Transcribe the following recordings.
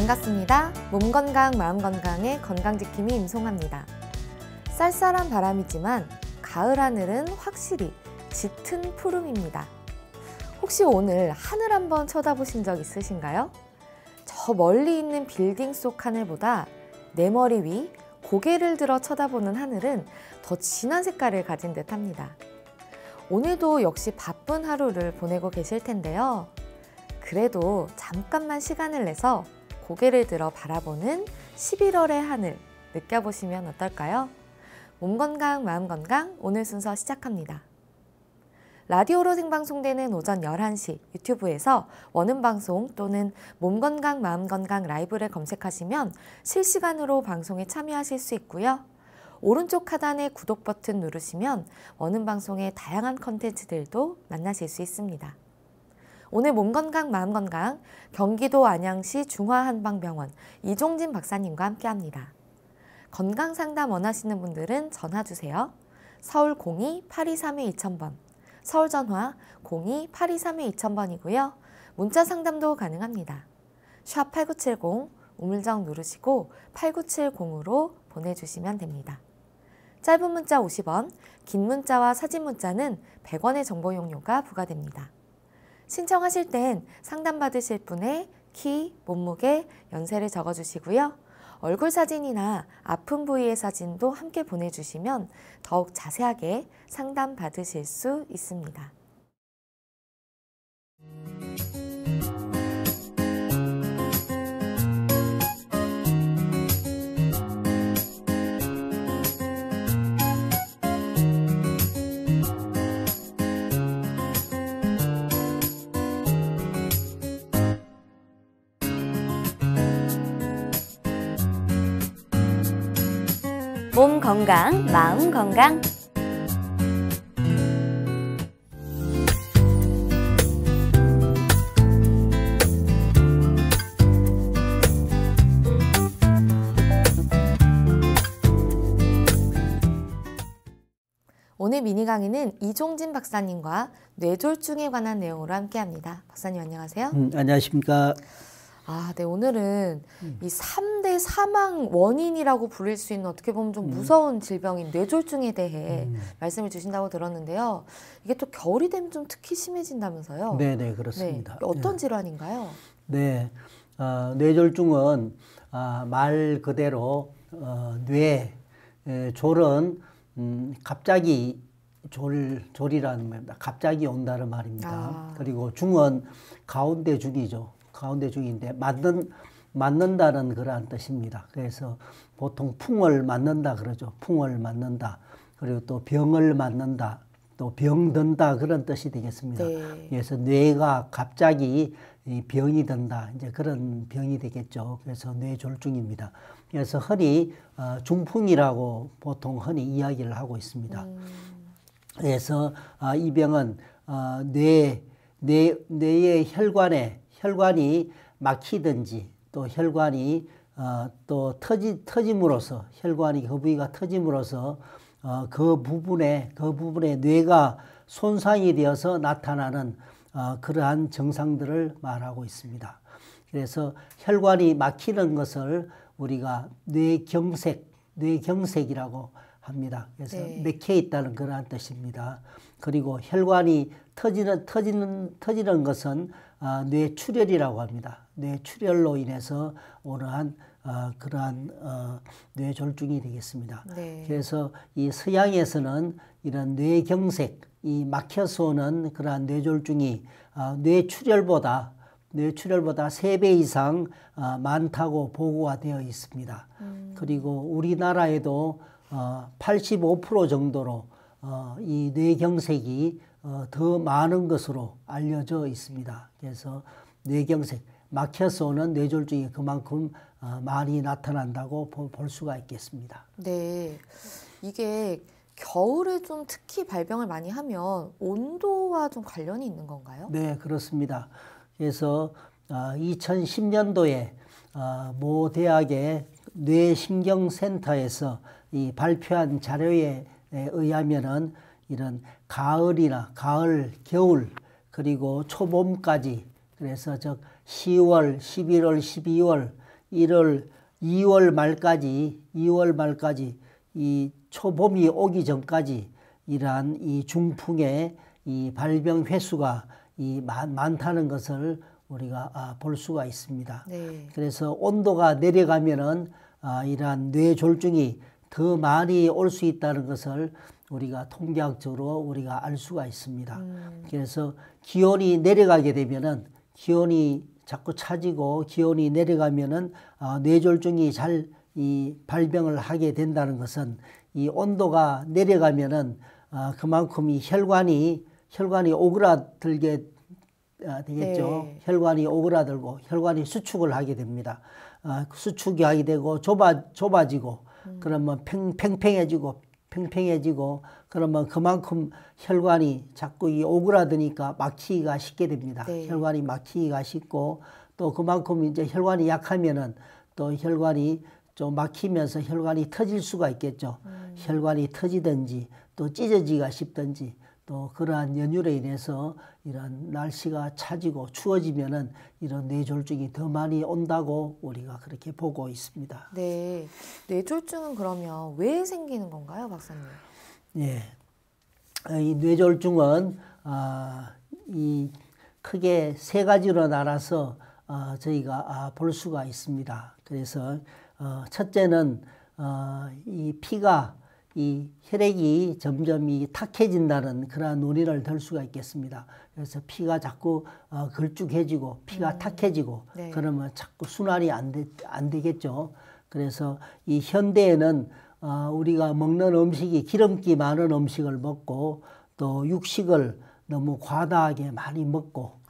반갑습니다. 몸 건강, 마음 건강의 건강지킴이 임송합니다. 쌀쌀한 바람이지만 가을 하늘은 확실히 짙은 푸름입니다. 혹시 오늘 하늘 한번 쳐다보신 적 있으신가요? 저 멀리 있는 빌딩 속 하늘보다 내 머리 위 고개를 들어 쳐다보는 하늘은 더 진한 색깔을 가진 듯 합니다. 오늘도 역시 바쁜 하루를 보내고 계실 텐데요. 그래도 잠깐만 시간을 내서 고개를 들어 바라보는 11월의 하늘 느껴보시면 어떨까요? 몸 건강, 마음 건강 오늘 순서 시작합니다. 라디오로 생방송되는 오전 11시 유튜브에서 원음방송 또는 몸 건강, 마음 건강 라이브를 검색하시면 실시간으로 방송에 참여하실 수 있고요. 오른쪽 하단의 구독 버튼 누르시면 원음방송의 다양한 컨텐츠들도 만나실 수 있습니다. 오늘 몸 건강, 마음 건강 경기도 안양시 중화한방병원 이종진 박사님과 함께합니다. 건강 상담 원하시는 분들은 전화 주세요. 서울 02-823-2000번, 서울 전화 02-823-2000번이고요. 문자 상담도 가능합니다. 샵 8970 우물정 누르시고 8970으로 보내주시면 됩니다. 짧은 문자 50원, 긴 문자와 사진 문자는 100원의 정보 용료가 부과됩니다. 신청하실 땐 상담받으실 분의 키, 몸무게, 연세를 적어주시고요. 얼굴 사진이나 아픈 부위의 사진도 함께 보내주시면 더욱 자세하게 상담받으실 수 있습니다. 몸 건강, 마음 건강. 오늘 미니 강의는 이종진 박사님과 뇌졸중에 관한 내용으로 함께합니다. 박사님 안녕하세요. 안녕하십니까. 네, 오늘은 이 3대 사망 원인이라고 부를 수 있는 어떻게 보면 좀 무서운 질병인 뇌졸중에 대해 말씀을 주신다고 들었는데요. 이게 또 겨울이 되면 좀 특히 심해진다면서요? 네, 그렇습니다. 네, 어떤 질환인가요? 네, 뇌졸중은 말 그대로 졸은 갑자기 졸이라는 말입니다. 갑자기 온다는 말입니다. 그리고 중은 가운데 중이죠. 가운데 중인데 맞는다는 그러한 뜻입니다. 그래서 보통 풍을 맞는다 그러죠. 풍을 맞는다. 그리고 또 병을 맞는다. 또 병든다 그런 뜻이 되겠습니다. 네. 그래서 뇌가 갑자기 병이 든다. 이제 그런 병이 되겠죠. 그래서 뇌졸중입니다. 그래서 흔히 중풍이라고 보통 흔히 이야기를 하고 있습니다. 그래서 이 병은 뇌의 혈관이 막히든지 또 혈관이 또 터짐으로써 혈관이 그 부위가 터짐으로써 그 부분에 뇌가 손상이 되어서 나타나는 그러한 증상들을 말하고 있습니다. 그래서 혈관이 막히는 것을 우리가 뇌경색이라고 합니다. 그래서 네. 맥혀 있다는 그러한 뜻입니다. 그리고 혈관이 터지는 것은 뇌출혈이라고 합니다. 뇌출혈로 인해서 오는 그러한 뇌졸중이 되겠습니다. 네. 그래서 이 서양에서는 이런 뇌경색, 이 막혀서 오는 그러한 뇌졸중이 뇌출혈보다 3배 이상 많다고 보고가 되어 있습니다. 그리고 우리나라에도 85% 정도로 이 뇌경색이 더 많은 것으로 알려져 있습니다. 그래서 뇌경색, 막혀서 오는 뇌졸중이 그만큼 많이 나타난다고 볼 수가 있겠습니다. 네, 이게 겨울에 좀 특히 발병을 많이 하면 온도와 좀 관련이 있는 건가요? 네, 그렇습니다. 그래서 2010년도에 모 대학의 뇌신경센터에서 이 발표한 자료에 의하면은 이런 가을, 겨울 그리고 초봄까지 그래서 즉 10월, 11월, 12월 1월 2월 말까지 이 초봄이 오기 전까지 이러한 이 중풍의 이 발병 횟수가 많다는 것을 우리가 볼 수가 있습니다. 네. 그래서 온도가 내려가면은 이러한 뇌졸중이 더 많이 올 수 있다는 것을 우리가 통계학적으로 우리가 알 수가 있습니다. 그래서 기온이 내려가게 되면은 기온이 자꾸 차지고 기온이 내려가면은 뇌졸중이 잘 이 발병을 하게 된다는 것은 이 온도가 내려가면은 그만큼 이 혈관이 오그라들게 되겠죠. 네. 혈관이 오그라들고 혈관이 수축을 하게 됩니다. 수축이 하게 되고 좁아지고 그러면 팽팽해지고 그러면 그만큼 혈관이 자꾸 이 오그라드니까 막히기가 쉽게 됩니다. 네. 혈관이 막히기가 쉽고 또 그만큼 이제 혈관이 약하면은 또 혈관이 좀 막히면서 혈관이 터질 수가 있겠죠. 혈관이 터지든지 또 찢어지기가 쉽든지 또 그러한 연유로 인해서 이런 날씨가 차지고 추워지면은 이런 뇌졸중이 더 많이 온다고 우리가 그렇게 보고 있습니다. 네. 뇌졸중은 그러면 왜 생기는 건가요, 박사님? 예. 이 뇌졸중은 이 크게 세 가지로 나눠서 저희가 볼 수가 있습니다. 그래서 첫째는 이 피가 이 혈액이 점점 탁해진다는 그러한 논의를 들 수가 있겠습니다. 그래서 피가 자꾸 걸쭉해지고 피가 탁해지고 네. 그러면 자꾸 순환이 안 되겠죠. 그래서 이 현대에는 우리가 먹는 음식이 기름기 많은 음식을 먹고 또 육식을 너무 과다하게 많이 먹고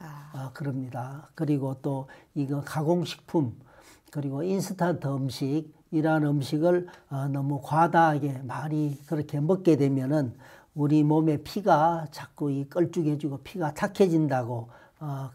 그럽니다. 그리고 또 이거 가공식품 그리고 인스턴트 음식 이러한 음식을 너무 과다하게 많이 그렇게 먹게 되면은 우리 몸의 피가 자꾸 걸쭉해지고 피가 탁해진다고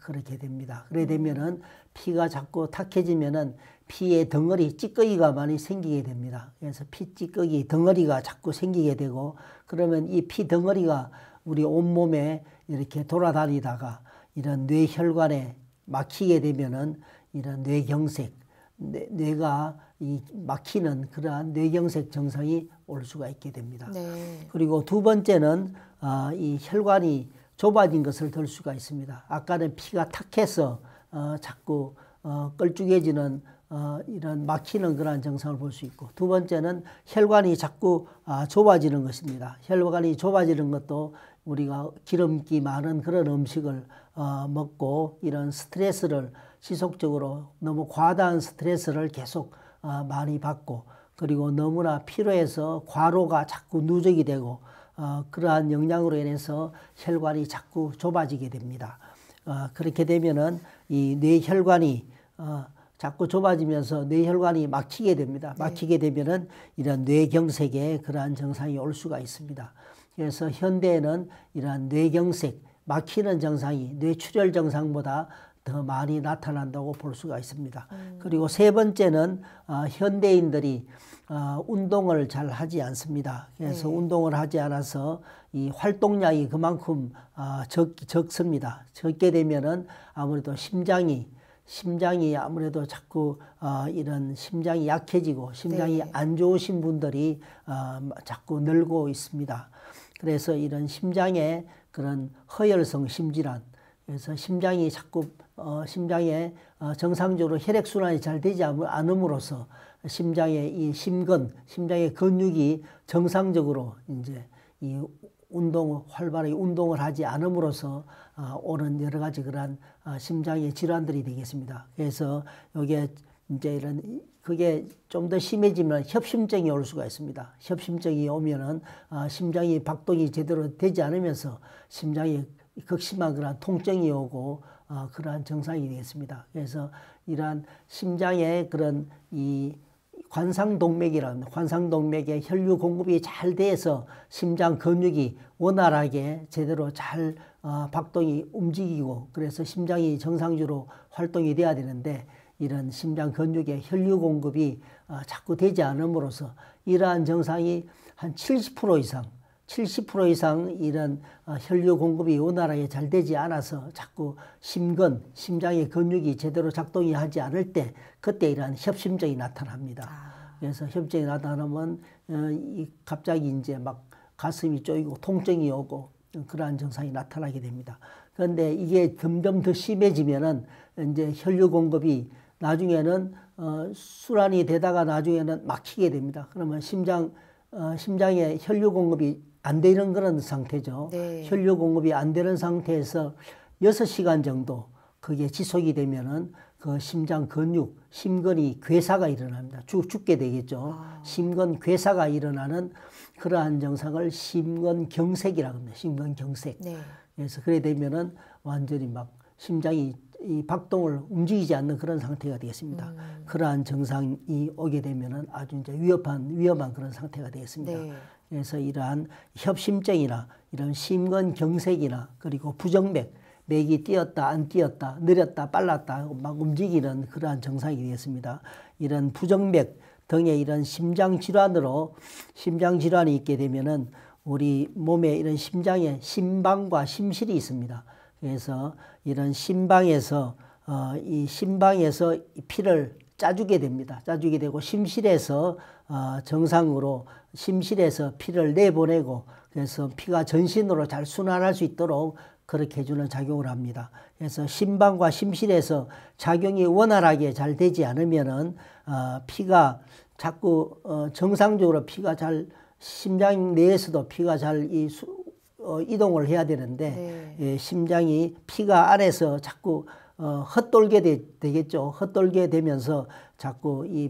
그렇게 됩니다. 그래 되면은 피가 자꾸 탁해지면은 피의 덩어리 찌꺼기가 많이 생기게 됩니다. 그래서 피 찌꺼기 덩어리가 자꾸 생기게 되고 그러면 이 피 덩어리가 우리 온몸에 이렇게 돌아다니다가 이런 뇌혈관에 막히게 되면은 이런 뇌경색 뇌가 막히는 그러한 뇌경색 증상이 올 수가 있게 됩니다. 네. 그리고 두 번째는 이 혈관이 좁아진 것을 들 수가 있습니다. 아까는 피가 탁해서 자꾸 걸쭉해지는 이런 막히는 그러한 증상을 볼 수 있고 두 번째는 혈관이 자꾸 좁아지는 것입니다. 혈관이 좁아지는 것도 우리가 기름기 많은 그런 음식을 먹고 이런 스트레스를 지속적으로 너무 과다한 스트레스를 계속 많이 받고 그리고 너무나 피로해서 과로가 자꾸 누적이 되고 그러한 영향으로 인해서 혈관이 자꾸 좁아지게 됩니다. 그렇게 되면은 이 뇌혈관이 자꾸 좁아지면서 뇌혈관이 막히게 됩니다. 막히게 되면은 이런 뇌경색의 그러한 증상이 올 수가 있습니다. 그래서 현대에는 이러한 뇌경색, 막히는 증상이 뇌출혈 증상보다 더 많이 나타난다고 볼 수가 있습니다. 그리고 세 번째는 현대인들이 운동을 잘 하지 않습니다. 그래서 운동을 하지 않아서 이 활동량이 그만큼 적습니다. 적게 되면은 아무래도 심장이 아무래도 자꾸 이런 심장이 약해지고 심장이 안 좋으신 분들이 자꾸 늘고 있습니다. 그래서 이런 심장의 그런 허혈성 심질환 그래서 심장이 자꾸 심장에 정상적으로 혈액순환이 잘 되지 않음으로써 심장의 이 심장의 근육이 정상적으로 이제 이 활발하게 운동을 하지 않음으로써 오는 여러 가지 그러한 심장의 질환들이 되겠습니다. 그래서 여기에 이제 그게 좀 더 심해지면 협심증이 올 수가 있습니다. 협심증이 오면은 심장이 박동이 제대로 되지 않으면서 심장이 극심한 그러한 통증이 오고 그러한 증상이 되겠습니다. 그래서 이러한 심장의 그런 이 관상동맥의 혈류 공급이 잘 돼서 심장 근육이 원활하게 제대로 잘 박동이 움직이고 그래서 심장이 정상적으로 활동이 돼야 되는데 이런 심장 근육의 혈류 공급이 자꾸 되지 않음으로써 이러한 증상이 한 70% 이상 70% 이상 이런 혈류 공급이 원활하게 잘 되지 않아서 자꾸 심장의 근육이 제대로 작동이 하지 않을 때 그때 이러한 협심증이 나타납니다. 그래서 협심증이 나타나면 갑자기 이제 막 가슴이 쪼이고 통증이 오고 그러한 증상이 나타나게 됩니다. 그런데 이게 점점 더 심해지면은 이제 혈류 공급이 나중에는 순환이 되다가 나중에는 막히게 됩니다. 그러면 심장에 혈류 공급이 안 되는 그런 상태죠. 네. 혈류 공급이 안 되는 상태에서 6시간 정도 그게 지속이 되면은 그 심장 근육, 심근이 괴사가 일어납니다. 죽게 되겠죠. 심근 괴사가 일어나는 그러한 증상을 심근경색이라고 합니다. 심근경색. 네. 그래서 그래 되면은 완전히 막 심장이 이 박동을 움직이지 않는 그런 상태가 되겠습니다. 그러한 증상이 오게 되면은 아주 이제 위험한 그런 상태가 되겠습니다. 네. 그래서 이러한 협심증이나 이런 심근경색이나 그리고 부정맥, 맥이 뛰었다 안 뛰었다 느렸다 빨랐다 막 움직이는 그러한 증상이 되겠습니다. 이런 부정맥 등의 이런 심장 질환이 있게 되면은 우리 몸에 이런 심장에 심방과 심실이 있습니다. 그래서 이런 심방에서 피를 짜주게 됩니다. 짜주게 되고 심실에서 정상으로 심실에서 피를 내보내고 그래서 피가 전신으로 잘 순환할 수 있도록 그렇게 해주는 작용을 합니다. 그래서 심방과 심실에서 작용이 원활하게 잘 되지 않으면은 피가 자꾸 정상적으로 피가 잘 심장 내에서도 피가 잘 이동을 해야 되는데 네. 심장이 피가 안에서 자꾸 헛돌게 되겠죠. 헛돌게 되면서 자꾸 이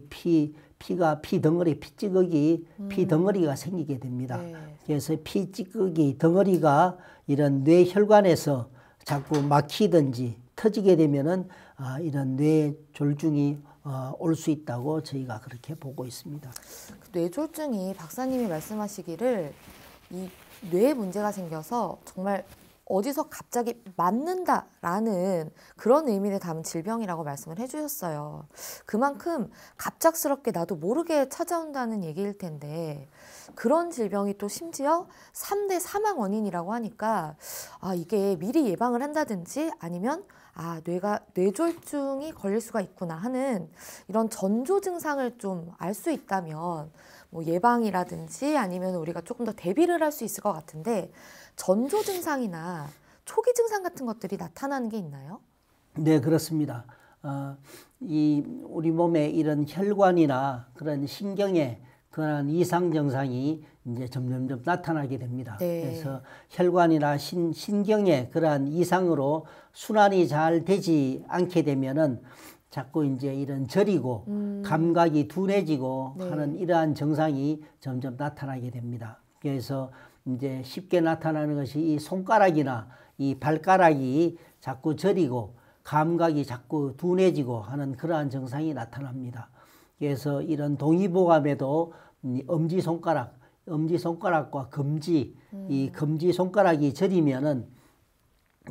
피가 피덩어리, 피덩어리가 생기게 됩니다. 네. 그래서 피찌꺼기 덩어리가 이런 뇌혈관에서 자꾸 막히든지 터지게 되면은 이런 뇌졸중이 올 수 있다고 저희가 그렇게 보고 있습니다. 뇌졸중이 박사님이 말씀하시기를 이 뇌에 문제가 생겨서 정말 어디서 갑자기 맞는다라는 그런 의미를 담은 질병이라고 말씀을 해주셨어요. 그만큼 갑작스럽게 나도 모르게 찾아온다는 얘기일 텐데 그런 질병이 또 심지어 3대 사망 원인이라고 하니까 이게 미리 예방을 한다든지 아니면 뇌졸중이 걸릴 수가 있구나 하는 이런 전조 증상을 좀 알 수 있다면 뭐 예방이라든지 아니면 우리가 조금 더 대비를 할 수 있을 것 같은데 전조 증상이나 초기 증상 같은 것들이 나타나는 게 있나요? 네, 그렇습니다. 우리 몸에 이런 혈관이나 그런 신경에 그런 이상 증상이 이제 점점점 나타나게 됩니다. 네. 그래서 혈관이나 신경에 그러한 이상으로 순환이 잘 되지 않게 되면은 자꾸 이제 이런 저리고 감각이 둔해지고 네. 하는 이러한 증상이 점점 나타나게 됩니다. 그래서 이제 쉽게 나타나는 것이 이 손가락이나 이 발가락이 자꾸 저리고 감각이 자꾸 둔해지고 하는 그러한 증상이 나타납니다. 그래서 이런 동의보감에도 엄지손가락과 검지, 이 검지손가락이 저리면은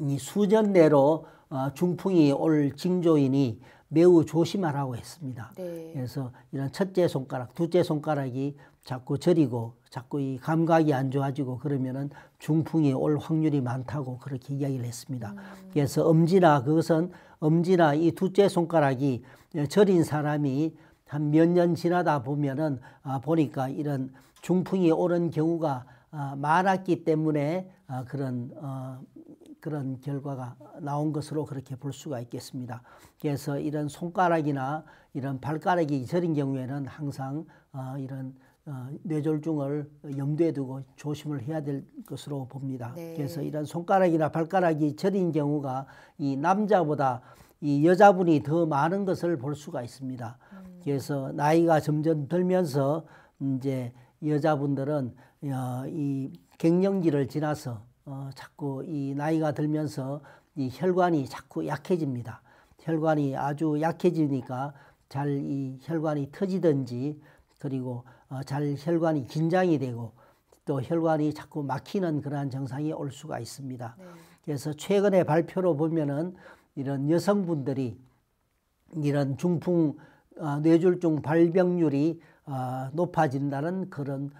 이 수년 내로 중풍이 올 징조이니 매우 조심하라고 했습니다. 네. 그래서 이런 첫째 손가락, 둘째 손가락이 자꾸 저리고 자꾸 이 감각이 안 좋아지고 그러면은 중풍이 올 확률이 많다고 그렇게 이야기를 했습니다. 그래서 엄지나 이 둘째 손가락이 저린 사람이 한 몇 년 지나다 보면은 보니까 이런 중풍이 오는 경우가 많았기 때문에 그런 결과가 나온 것으로 그렇게 볼 수가 있겠습니다. 그래서 이런 손가락이나 이런 발가락이 저린 경우에는 항상 이런 뇌졸중을 염두에 두고 조심을 해야 될 것으로 봅니다. 네. 그래서 이런 손가락이나 발가락이 저린 경우가 이 남자보다 이 여자분이 더 많은 것을 볼 수가 있습니다. 그래서 나이가 점점 들면서 이제 여자분들은 이 갱년기를 지나서 자꾸 이 나이가 들면서 이 혈관이 자꾸 약해집니다. 혈관이 아주 약해지니까 잘 이 혈관이 터지든지 그리고 잘 혈관이 긴장이 되고 또 혈관이 자꾸 막히는 그러한 증상이 올 수가 있습니다. 네. 그래서 최근에 발표로 보면은 이런 여성분들이 이런 중풍 뇌졸중 발병률이 높아진다는 그런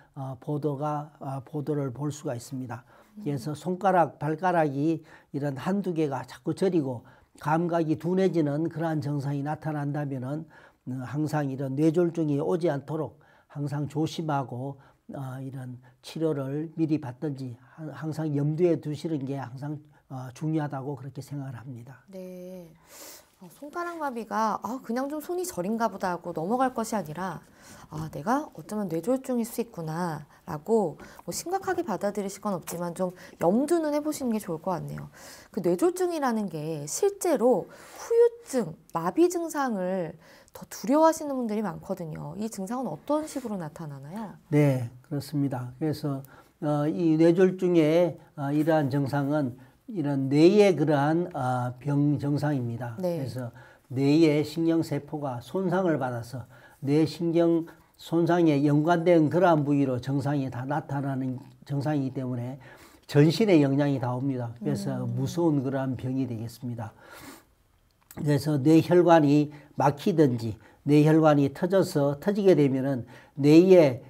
보도를 볼 수가 있습니다. 그래서 손가락, 발가락이 이런 한두 개가 자꾸 저리고 감각이 둔해지는 그러한 증상이 나타난다면은 항상 이런 뇌졸중이 오지 않도록 항상 조심하고 이런 치료를 미리 받든지 항상 염두에 두시는 게 항상 중요하다고 그렇게 생각을 합니다. 네. 손가락 마비가 그냥 좀 손이 저린가 보다 하고 넘어갈 것이 아니라 내가 어쩌면 뇌졸중일 수 있구나 라고 뭐 심각하게 받아들이실 건 없지만 좀 염두는 해보시는 게 좋을 것 같네요. 그 뇌졸중이라는 게 실제로 후유증, 마비 증상을 더 두려워하시는 분들이 많거든요. 이 증상은 어떤 식으로 나타나나요? 네, 그렇습니다. 그래서 이 뇌졸중의 이러한 증상은 이런 뇌의 그러한 병 증상입니다. 네. 그래서 뇌의 신경세포가 손상을 받아서 뇌 신경 손상에 연관된 그러한 부위로 증상이 다 나타나는 증상이기 때문에 전신에 영향이 다 옵니다. 그래서 무서운 그러한 병이 되겠습니다. 그래서 뇌혈관이 막히든지 뇌혈관이 터지게 되면은 뇌의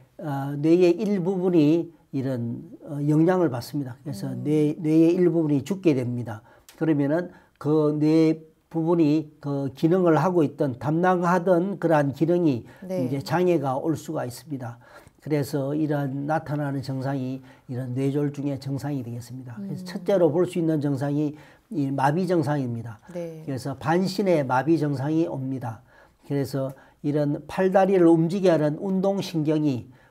일부분이 이런 영향을 받습니다. 그래서 뇌의 일부분이 죽게 됩니다. 그러면은 그 뇌 부분이 그 기능을 하고 있던 담당하던 그러한 기능이 네. 이제 장애가 올 수가 있습니다. 그래서 이런 나타나는 증상이 이런 뇌졸중의 증상이 되겠습니다. 그래서 첫째로 볼 수 있는 증상이 이 마비 증상입니다. 네. 그래서 반신의 마비 증상이 옵니다. 그래서 이런 팔다리를 움직이게 하는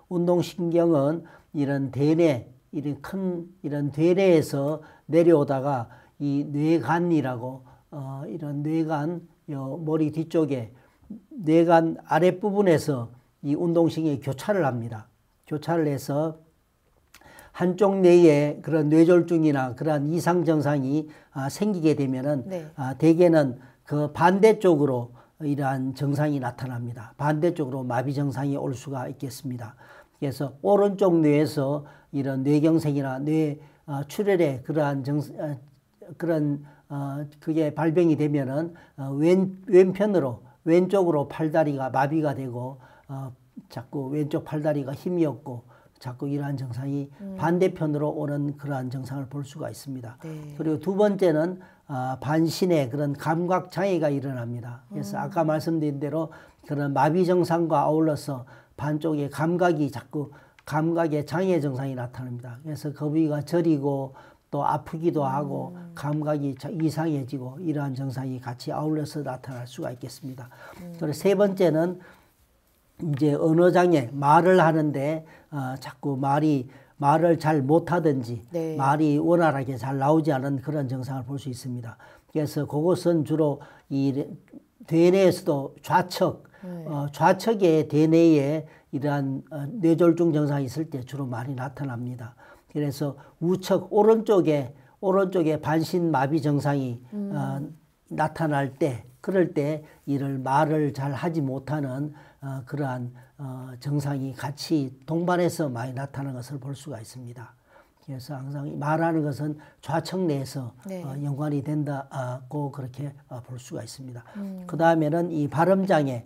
운동신경은 이런 대뇌, 이런 대뇌에서 내려오다가 이 뇌간이라고 이런 뇌간 머리 뒤쪽에 뇌간 아랫부분에서 이 운동신경이 교차를 합니다. 교차를 해서 한쪽 뇌에 그런 뇌졸중이나 그러한 이상 증상이 생기게 되면은 네. 대개는 그 반대쪽으로 이러한 증상이 나타납니다. 반대쪽으로 마비 증상이 올 수가 있겠습니다. 그래서 오른쪽 뇌에서 이런 뇌경색이나 뇌 출혈의 그러한 그게 발병이 되면은 왼쪽으로 팔다리가 마비가 되고 자꾸 왼쪽 팔다리가 힘이 없고 자꾸 이러한 증상이 반대편으로 오는 그러한 증상을 볼 수가 있습니다. 네. 그리고 두 번째는 반신에 그런 감각 장애가 일어납니다. 그래서 아까 말씀드린 대로 그런 마비 증상과 아울러서 반쪽에 감각의 장애 증상이 나타납니다. 그래서 그 부위가 저리고 또 아프기도 하고 감각이 이상해지고 이러한 증상이 같이 아울러서 나타날 수가 있겠습니다. 그리고 세 번째는 이제 언어장애, 말을 하는데 자꾸 말을 잘 못하든지 네. 말이 원활하게 잘 나오지 않은 그런 증상을 볼 수 있습니다. 그래서 그것은 주로 이 대뇌에서도 좌측의 대뇌에 이러한 뇌졸중 증상이 있을 때 주로 많이 나타납니다. 그래서 우측 오른쪽에 반신 마비 증상이 나타날 때 그럴 때 이를 말을 잘 하지 못하는 그러한 증상이 같이 동반해서 많이 나타나는 것을 볼 수가 있습니다. 그래서 항상 말하는 것은 좌측 내에서 네. 연관이 된다고 그렇게 볼 수가 있습니다. 그 다음에는 이 발음장애,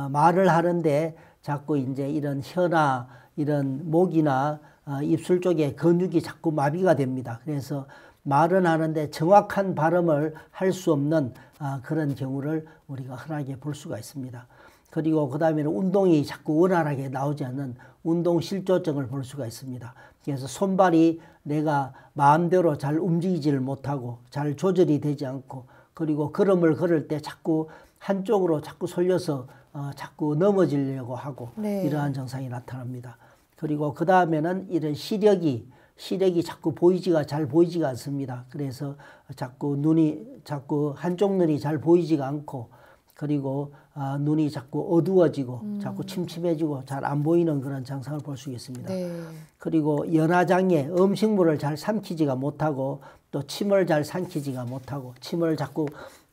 말을 하는데 자꾸 이제 이런 혀나 이런 목이나 입술 쪽에 근육이 자꾸 마비가 됩니다. 그래서 말은 하는데 정확한 발음을 할 수 없는 그런 경우를 우리가 흔하게 볼 수가 있습니다. 그리고 그 다음에는 운동이 자꾸 원활하게 나오지 않는 운동실조증을 볼 수가 있습니다. 그래서 손발이 내가 마음대로 잘 움직이지를 못하고 잘 조절이 되지 않고 그리고 걸음을 걸을 때 자꾸 한쪽으로 자꾸 솔려서 자꾸 넘어지려고 하고 네. 이러한 증상이 나타납니다. 그리고 그 다음에는 이런 시력이 잘 보이지가 않습니다. 그래서 자꾸 한쪽 눈이 잘 보이지가 않고 그리고 눈이 자꾸 어두워지고 자꾸 침침해지고 잘 안 보이는 그런 증상을 볼 수 있습니다. 네. 그리고 연화장애, 음식물을 잘 삼키지가 못하고 또 침을 잘 삼키지가 못하고 침을 자꾸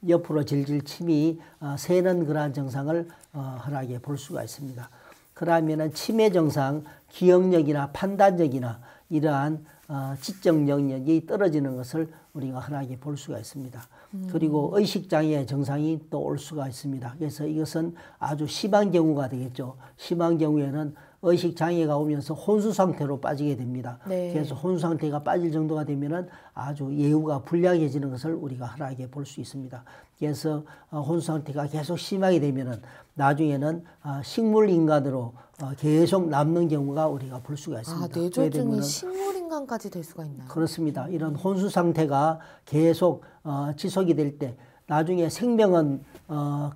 옆으로 질질 침이 새는 그러한 증상을 흔하게 볼 수가 있습니다. 그러면은 치매 증상, 기억력이나 판단력이나 이러한 지적 영역이 떨어지는 것을 우리가 흔하게 볼 수가 있습니다. 그리고 의식장애 증상이 또 올 수가 있습니다. 그래서 이것은 아주 심한 경우가 되겠죠. 심한 경우에는 의식장애가 오면서 혼수 상태로 빠지게 됩니다. 네. 그래서 혼수 상태가 빠질 정도가 되면은 아주 예후가 불량해지는 것을 우리가 흔하게 볼 수 있습니다. 그래서 혼수 상태가 계속 심하게 되면은 나중에는 식물 인간으로 계속 남는 경우가 우리가 볼 수가 있습니다. 뇌졸중이 식물 인간까지 될 수가 있나요? 그렇습니다. 이런 혼수 상태가 계속 지속이 될 때 나중에 생명은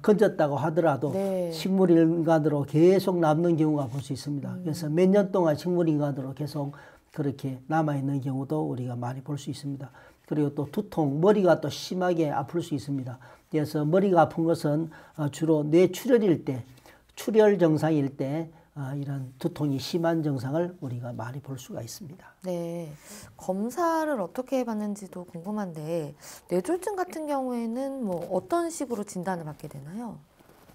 건졌다고 하더라도 네. 식물인간으로 계속 남는 경우가 볼 수 있습니다. 그래서 몇 년 동안 식물인간으로 계속 그렇게 남아있는 경우도 우리가 많이 볼 수 있습니다. 그리고 또 두통, 머리가 또 심하게 아플 수 있습니다. 그래서 머리가 아픈 것은 주로 뇌출혈일 때, 출혈 증상일 때 이런 두통이 심한 증상을 우리가 많이 볼 수가 있습니다. 네, 검사를 어떻게 해봤는지도 궁금한데 뇌졸중 같은 경우에는 뭐 어떤 식으로 진단을 받게 되나요?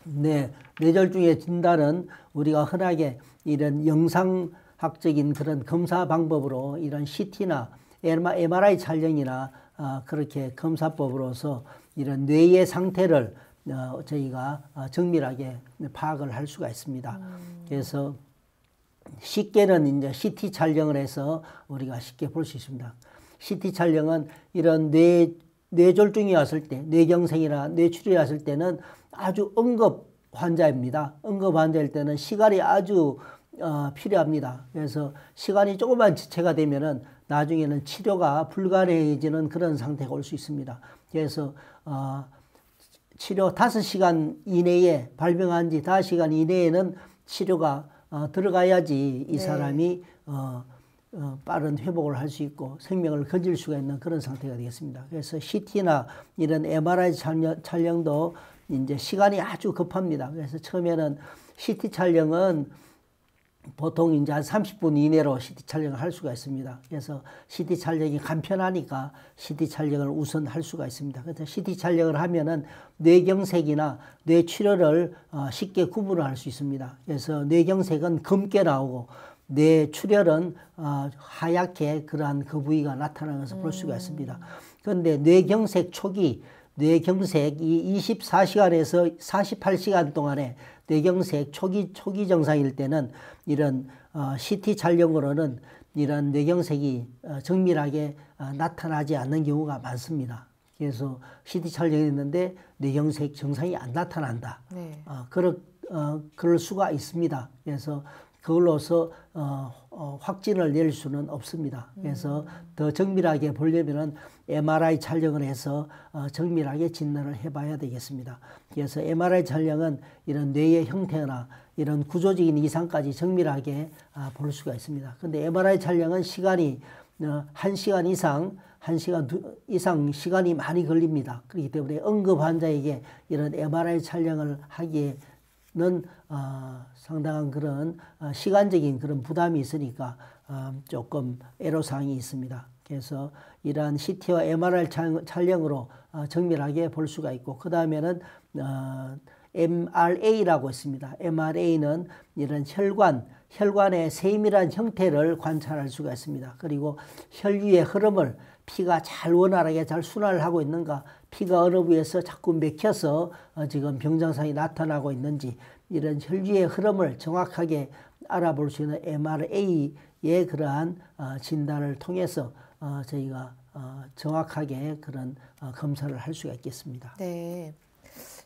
네, 뇌졸중의 진단은 우리가 흔하게 이런 영상학적인 그런 검사 방법으로 이런 CT나 MRI 촬영이나 그렇게 검사법으로서 이런 뇌의 상태를 저희가 정밀하게 파악을 할 수가 있습니다. 그래서 쉽게는 이제 CT 촬영을 해서 우리가 쉽게 볼 수 있습니다. CT 촬영은 이런 뇌졸중이 왔을 때, 뇌경색이나 뇌출혈이 왔을 때는 아주 응급 환자입니다. 응급 환자일 때는 시간이 아주 필요합니다. 그래서 시간이 조금만 지체가 되면은 나중에는 치료가 불가능해지는 그런 상태가 올 수 있습니다. 그래서 치료 5시간 이내에 발병한 지 5시간 이내에는 치료가 들어가야지 이 사람이 빠른 회복을 할 수 있고 생명을 건질 수가 있는 그런 상태가 되겠습니다. 그래서 CT나 이런 MRI 촬영도 이제 시간이 아주 급합니다. 그래서 처음에는 CT 촬영은 보통 이제 한 30분 이내로 CT 촬영을 할 수가 있습니다. 그래서 CT 촬영이 간편하니까 CT 촬영을 우선 할 수가 있습니다. 그래서 CT 촬영을 하면은 뇌경색이나 뇌출혈을 쉽게 구분을 할 수 있습니다. 그래서 뇌경색은 검게 나오고 뇌출혈은 하얗게 그러한 그 부위가 나타나는 것을 볼 수가 있습니다. 그런데 뇌경색 초기, 뇌경색이 24시간에서 48시간 동안에 뇌경색 초기 증상일 때는 이런 CT 촬영으로는 이런 뇌경색이 정밀하게 나타나지 않는 경우가 많습니다. 그래서 CT 촬영했는데 뇌경색 증상이 안 나타난다. 네. 그럴 수가 있습니다. 그래서 그걸로서 확진을 낼 수는 없습니다. 그래서 더 정밀하게 보려면은 MRI 촬영을 해서 정밀하게 진단을 해봐야 되겠습니다. 그래서 MRI 촬영은 이런 뇌의 형태나 이런 구조적인 이상까지 정밀하게 볼 수가 있습니다. 근데 MRI 촬영은 시간이 1시간 이상 시간이 많이 걸립니다. 그렇기 때문에 응급 환자에게 이런 MRI 촬영을 하기에는 상당한 그런 시간적인 그런 부담이 있으니까 조금 애로사항이 있습니다. 그래서 이러한 CT와 MRI 촬영으로 정밀하게 볼 수가 있고 그 다음에는 MRA라고 있습니다. MRA는 이런 혈관의 세밀한 형태를 관찰할 수가 있습니다. 그리고 혈류의 흐름을 피가 잘 원활하게 잘 순환을 하고 있는가, 피가 어느 부위에서 자꾸 맥혀서 지금 병증상이 나타나고 있는지 이런 혈류의 흐름을 정확하게 알아볼 수 있는 MRA의 그러한 진단을 통해서 저희가 정확하게 그런 검사를 할 수가 있겠습니다. 네.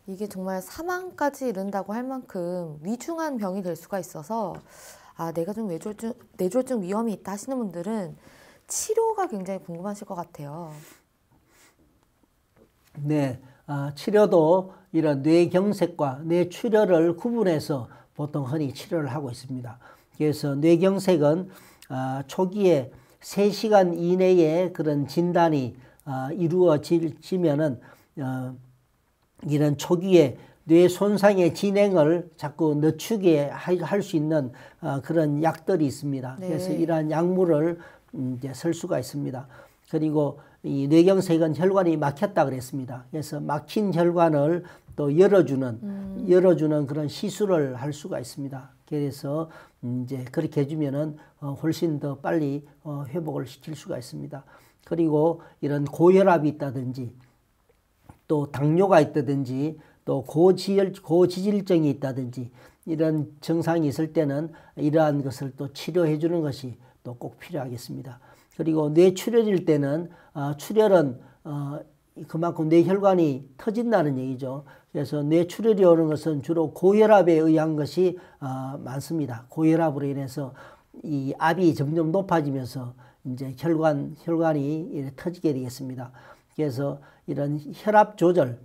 이게 사망까지 이른다고 할 만큼 위중한 병이 될 수가 있어서 내가 좀 뇌졸중 위험이 있다 하시는 분들은 치료가 굉장히 궁금하실 것 같아요. 네, 치료도 이런 뇌경색과 뇌출혈을 구분해서 보통 흔히 치료를 하고 있습니다. 그래서 뇌경색은 초기에 3시간 이내에 그런 진단이 이루어지면은 이런 초기에 뇌 손상의 진행을 자꾸 늦추게 할 수 있는 그런 약들이 있습니다. 네. 그래서 이러한 약물을 이제 쓸 수가 있습니다. 그리고 이 뇌경색은 혈관이 막혔다 그랬습니다. 그래서 막힌 혈관을 또 열어주는 그런 시술을 할 수가 있습니다. 그래서 이제 그렇게 해주면은 훨씬 더 빨리 회복을 시킬 수가 있습니다. 그리고 이런 고혈압이 있다든지 또 당뇨가 있다든지 또 고지질증이 있다든지 이런 증상이 있을 때는 이러한 것을 또 치료해 주는 것이 또 꼭 필요하겠습니다. 그리고 뇌출혈일 때는 출혈은 그만큼 뇌혈관이 터진다는 얘기죠. 그래서 뇌출혈이 오는 것은 주로 고혈압에 의한 것이 많습니다. 고혈압으로 인해서 이 압이 점점 높아지면서 이제 혈관이 터지게 되겠습니다. 그래서 이런 혈압 조절,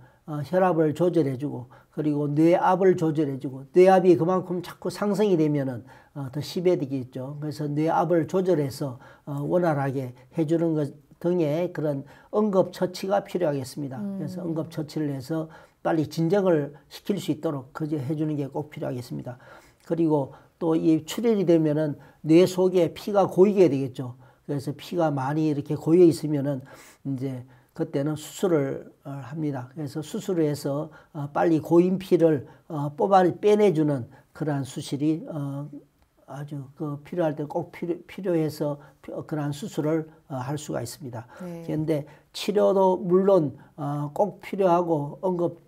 혈압을 조절해주고 그리고 뇌압을 조절해주고 뇌압이 그만큼 자꾸 상승이 되면은 더 심해지겠죠. 그래서 뇌압을 조절해서 원활하게 해주는 것 등의 그런 응급처치가 필요하겠습니다. 그래서 응급처치를 해서 빨리 진정을 시킬 수 있도록 그저 해주는 게 꼭 필요하겠습니다. 그리고 또 이 출혈이 되면은 뇌 속에 피가 고이게 되겠죠. 그래서 피가 많이 이렇게 고여 있으면은 이제 그때는 수술을 합니다. 그래서 수술을 해서 빨리 고인 피를 빼내주는 그러한 수술이 아주 필요할 때 꼭 필요해서 그러한 수술을 할 수가 있습니다. 그런데 치료도 물론 꼭 필요하고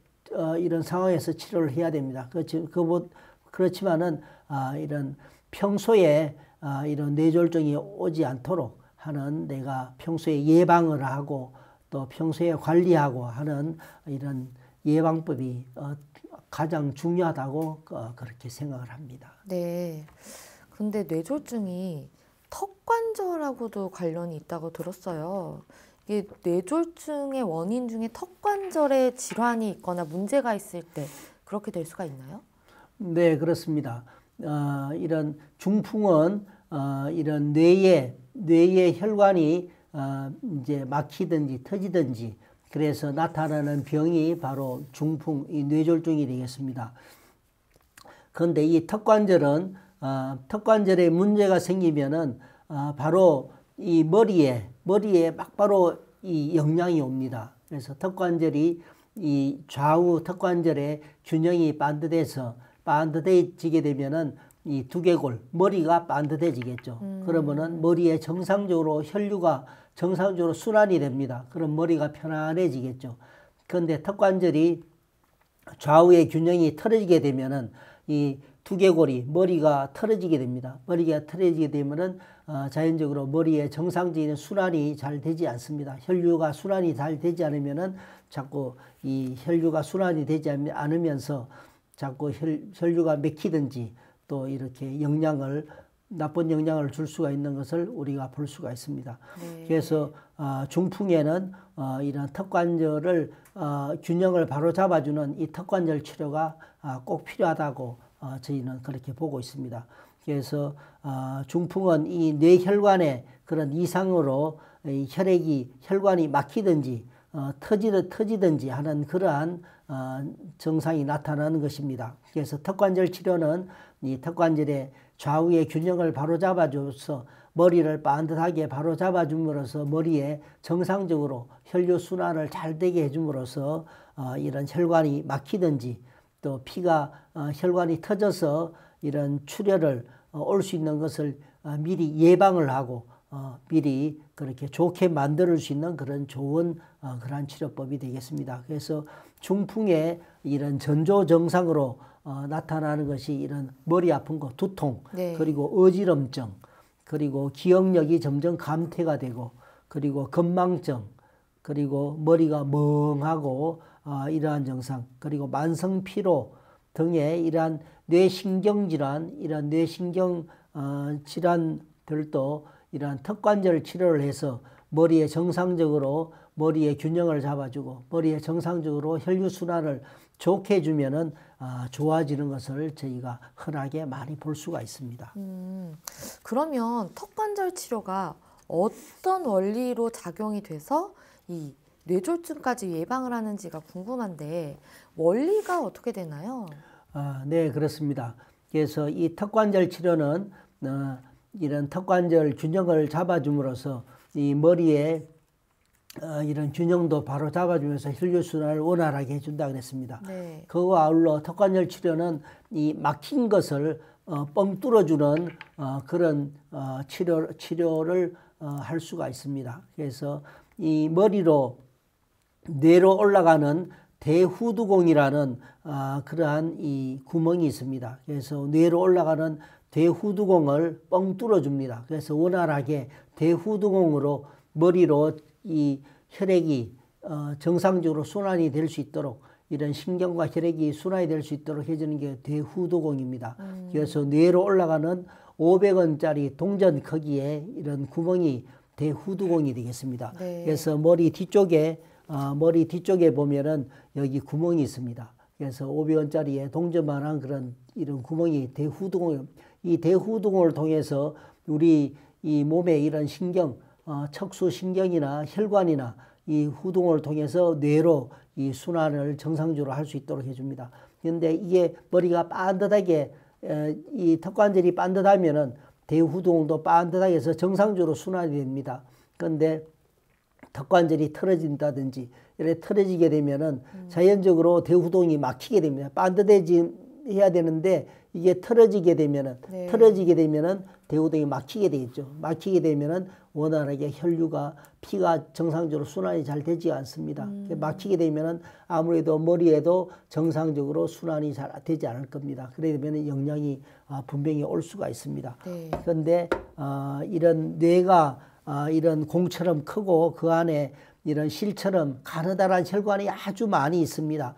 이런 상황에서 치료를 해야 됩니다. 그렇지만은 이런 평소에 이런 뇌졸중이 오지 않도록 하는 내가 평소에 예방을 하고 또 평소에 관리하고 하는 이런 예방법이 가장 중요하다고 그렇게 생각을 합니다. 네. 근데 뇌졸중이 턱관절하고도 관련이 있다고 들었어요. 이게 뇌졸중의 원인 중에 턱관절에 질환이 있거나 문제가 있을 때 그렇게 될 수가 있나요? 네, 그렇습니다. 이런 중풍은 이런 뇌의 혈관이 이제 막히든지 터지든지 그래서 나타나는 병이 바로 중풍, 이 뇌졸중이 되겠습니다. 그런데 이 턱관절은 턱관절에 문제가 생기면은 바로 이 머리에 막바로 이 영향이 옵니다. 그래서 턱관절이 이 좌우 턱관절의 균형이 반듯해지게 되면은 이 두개골, 머리가 반듯해지겠죠. 그러면은 머리에 정상적으로 혈류가 정상적으로 순환이 됩니다. 그럼 머리가 편안해지겠죠. 그런데 턱관절이 좌우의 균형이 틀어지게 되면은 이 두개골이 머리가 틀어지게 됩니다. 머리가 틀어지게 되면은 자연적으로 머리에 정상적인 순환이 잘 되지 않습니다. 혈류가 순환이 잘 되지 않으면은 자꾸 이 혈류가 순환이 되지 않으면서 자꾸 혈류가 막히든지 또 이렇게 나쁜 영향을 줄 수가 있는 것을 우리가 볼 수가 있습니다. 네. 그래서 중풍에는 이런 턱관절을 균형을 바로 잡아주는 이 턱관절 치료가 꼭 필요하다고 저희는 그렇게 보고 있습니다. 그래서 중풍은 이 뇌혈관의 그런 이상으로 이 혈관이 막히든지 터지든지 하는 그러한 증상이 나타나는 것입니다. 그래서 턱관절 치료는 이 턱관절의 좌우의 균형을 바로 잡아줘서 머리를 반듯하게 바로 잡아줌으로써 머리에 정상적으로 혈류 순환을 잘 되게 해줌으로써 이런 혈관이 막히든지 또 피가 혈관이 터져서 이런 출혈을 올 수 있는 것을 미리 예방을 하고 미리 그렇게 좋게 만들 수 있는 그런 좋은 그러한 치료법이 되겠습니다. 그래서 중풍의 이런 전조 증상으로 나타나는 것이 이런 머리 아픈 거, 두통, 네. 그리고 어지럼증, 그리고 기억력이 점점 감퇴가 되고, 그리고 건망증, 그리고 머리가 멍하고 이러한 증상, 그리고 만성 피로 등의 이러한 뇌신경 질환, 이런 뇌신경 질환들도 이러한 턱관절 치료를 해서 머리에 정상적으로 머리의 균형을 잡아주고 머리에 정상적으로 혈류순환을 좋게 해주면은 좋아지는 것을 저희가 흔하게 많이 볼 수가 있습니다. 그러면 턱관절 치료가 어떤 원리로 작용이 돼서 이 뇌졸중까지 예방을 하는지가 궁금한데 원리가 어떻게 되나요? 네, 그렇습니다. 그래서 이 턱관절 치료는 이런 턱관절 균형을 잡아줌으로써 이 머리에 이런 균형도 바로 잡아주면서 혈류순환을 원활하게 해준다 그랬습니다. 네. 그와 아울러 턱관절 치료는 이 막힌 것을 뻥 뚫어주는 그런 치료를 할 수가 있습니다. 그래서 이 머리로 뇌로 올라가는 대후두공이라는 그러한 이 구멍이 있습니다. 그래서 뇌로 올라가는 대후두공을 뻥 뚫어줍니다. 그래서 원활하게 대후두공으로 머리로 이 혈액이 정상적으로 순환이 될 수 있도록 이런 신경과 혈액이 순환이 될 수 있도록 해주는 게 대후두공입니다. 그래서 뇌로 올라가는 500원짜리 동전 크기의 이런 구멍이 대후두공이 되겠습니다. 네. 그래서 머리 뒤쪽에 보면은 여기 구멍이 있습니다. 그래서 500원짜리의 동전만한 그런 이런 구멍이 대후두공. 이 대후두공을 통해서 우리 이 몸의 이런 신경, 척수신경이나 혈관이나 이 후두공을 통해서 뇌로 이 순환을 정상적으로 할 수 있도록 해줍니다. 그런데 이게 머리가 반듯하게 이 턱관절이 반듯하면은 대후두공도 반듯하게 해서 정상적으로 순환이 됩니다. 그런데 턱관절이 틀어진다든지 이렇게 틀어지게 되면은 자연적으로 대후두공이 막히게 됩니다. 반듯해야 되는데 이게 틀어지게 되면은 대후두공이 막히게 되겠죠. 막히게 되면은 원활하게 혈류가 피가 정상적으로 순환이 잘 되지 않습니다. 막히게 되면은 아무래도 머리에도 정상적으로 순환이 잘 되지 않을 겁니다. 그래 되면 영양이 분명히 올 수가 있습니다. 네. 그런데 이런 뇌가 이런 공처럼 크고 그 안에 이런 실처럼 가느다란 혈관이 아주 많이 있습니다.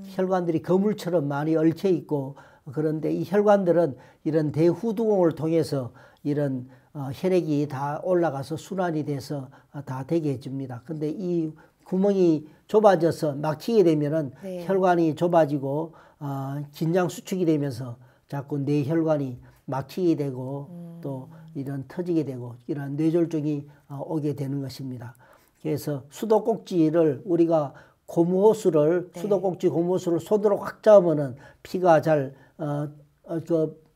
혈관들이 거물처럼 많이 얽혀 있고, 그런데 이 혈관들은 이런 대후두공을 통해서 이런 혈액이 다 올라가서 순환이 돼서 다 되게 해줍니다. 근데 이 구멍이 좁아져서 막히게 되면은 네. 혈관이 좁아지고 긴장 수축이 되면서 자꾸 뇌혈관이 막히게 되고 또 이런 터지게 되고 이런 뇌졸중이 오게 되는 것입니다. 그래서 수도꼭지를 우리가 수도꼭지 고무호수를 손으로 꽉 잡으면은 피가 잘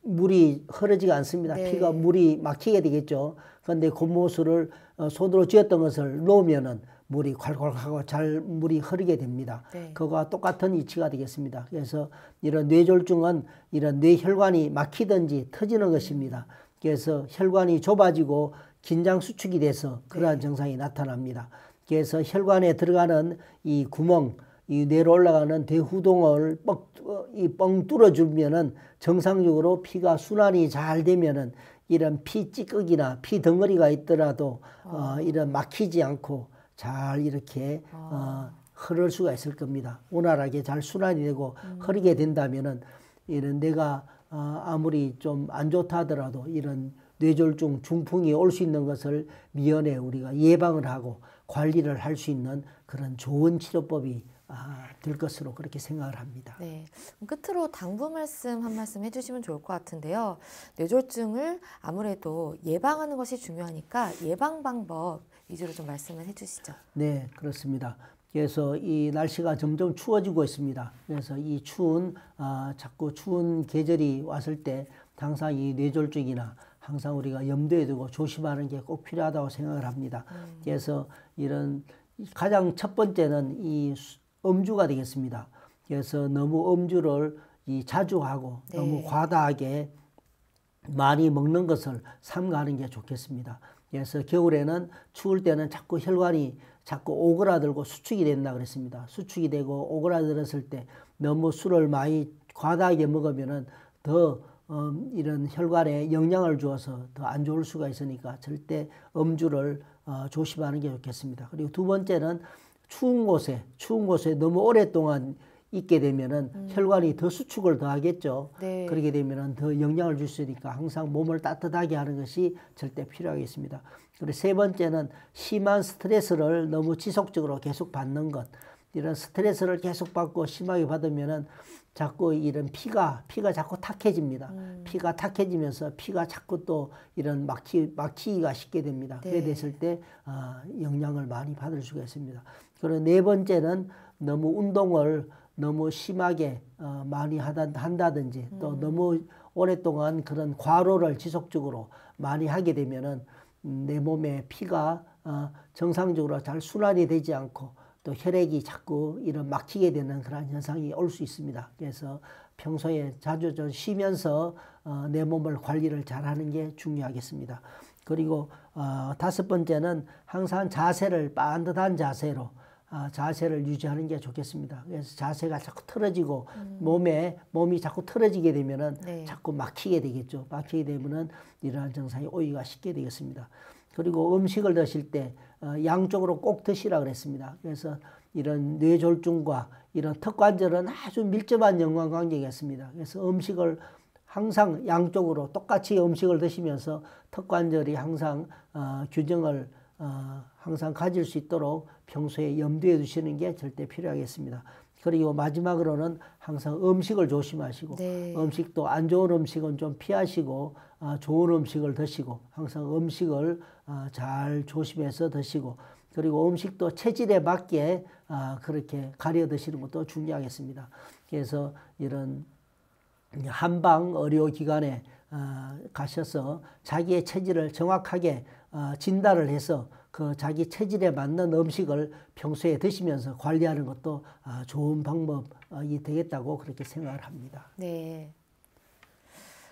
물이 흐르지가 않습니다. 네. 피가 물이 막히게 되겠죠. 그런데 고무호수를 손으로 쥐었던 것을 놓으면은 물이 콸콸 하고 잘 물이 흐르게 됩니다. 네. 그거와 똑같은 이치가 되겠습니다. 그래서 이런 뇌졸중은 이런 뇌혈관이 막히든지 터지는 것입니다. 그래서 혈관이 좁아지고 긴장 수축이 돼서 그러한 증상이 나타납니다. 그래서 혈관에 들어가는 이 구멍, 이 뇌로 올라가는 대후동을 뻥 뚫어주면은 정상적으로 피가 순환이 잘 되면은 이런 피 찌꺼기나 피 덩어리가 있더라도 이런 막히지 않고 잘 이렇게 흐를 수가 있을 겁니다. 원활하게 잘 순환이 되고 흐르게 된다면은 이런 내가 아무리 좀 안 좋다 하더라도 이런 뇌졸중 중풍이 올 수 있는 것을 미연에 우리가 예방을 하고 관리를 할 수 있는 그런 좋은 치료법이 될 것으로 그렇게 생각을 합니다. 네. 끝으로 당부 말씀 한 말씀 해주시면 좋을 것 같은데요. 뇌졸중을 아무래도 예방하는 것이 중요하니까 예방 방법 위주로 좀 말씀을 해주시죠. 네, 그렇습니다. 그래서 이 날씨가 점점 추워지고 있습니다. 그래서 이 자꾸 추운 계절이 왔을 때 항상 이 뇌졸중이나 항상 우리가 염두에 두고 조심하는 게 꼭 필요하다고 생각을 합니다. 그래서 이런 가장 첫 번째는 이 음주가 되겠습니다. 그래서 너무 음주를 자주 하고 너무 과다하게 많이 먹는 것을 삼가하는 게 좋겠습니다. 그래서 겨울에는 추울 때는 자꾸 혈관이 자꾸 오그라들고 수축이 된다 그랬습니다. 수축이 되고 오그라들었을 때 너무 술을 많이 과다하게 먹으면은 더 이런 혈관에 영향을 주어서 더 안 좋을 수가 있으니까 절대 음주를 조심하는 게 좋겠습니다. 그리고 두 번째는 추운 곳에 너무 오랫동안 있게 되면은 혈관이 더 수축을 더 하겠죠. 네. 그렇게 되면은 더 영향을 줄 수 있으니까 항상 몸을 따뜻하게 하는 것이 절대 필요하겠습니다. 그리고 세 번째는 심한 스트레스를 너무 지속적으로 계속 받는 것. 이런 스트레스를 계속 받고 심하게 받으면은 자꾸 이런 피가 자꾸 탁해집니다. 피가 탁해지면서 피가 자꾸 또 이런 막히기가 쉽게 됩니다. 네. 그래 됐을 때 영향을 많이 받을 수가 있습니다. 그리고 네 번째는 너무 운동을 너무 심하게 많이 한다든지 또 너무 오랫동안 그런 과로를 지속적으로 많이 하게 되면은 내 몸에 피가 정상적으로 잘 순환이 되지 않고 또 혈액이 자꾸 이런 막히게 되는 그런 현상이 올 수 있습니다. 그래서 평소에 자주 좀 쉬면서 내 몸을 관리를 잘 하는 게 중요하겠습니다. 그리고 다섯 번째는 항상 자세를 반듯한 자세로 자세를 유지하는 게 좋겠습니다. 그래서 자세가 자꾸 틀어지고 몸이 자꾸 틀어지게 되면은 네. 자꾸 막히게 되겠죠. 막히게 되면은 이러한 증상이 오기가 쉽게 되겠습니다. 그리고 음식을 드실 때 양쪽으로 꼭 드시라 그랬습니다. 그래서 이런 뇌졸중과 이런 턱관절은 아주 밀접한 연관관계가 있습니다. 그래서 음식을 항상 양쪽으로 똑같이 음식을 드시면서 턱관절이 항상 균형을 항상 가질 수 있도록 평소에 염두에 두시는 게 절대 필요하겠습니다. 그리고 마지막으로는 항상 음식을 조심하시고 네. 음식도 안 좋은 음식은 좀 피하시고 좋은 음식을 드시고 항상 음식을 잘 조심해서 드시고 그리고 음식도 체질에 맞게 그렇게 가려 드시는 것도 중요하겠습니다. 그래서 이런 한방 의료기관에 가셔서 자기의 체질을 정확하게 진단을 해서 그 자기 체질에 맞는 음식을 평소에 드시면서 관리하는 것도 좋은 방법이 되겠다고 그렇게 생각을 합니다. 네.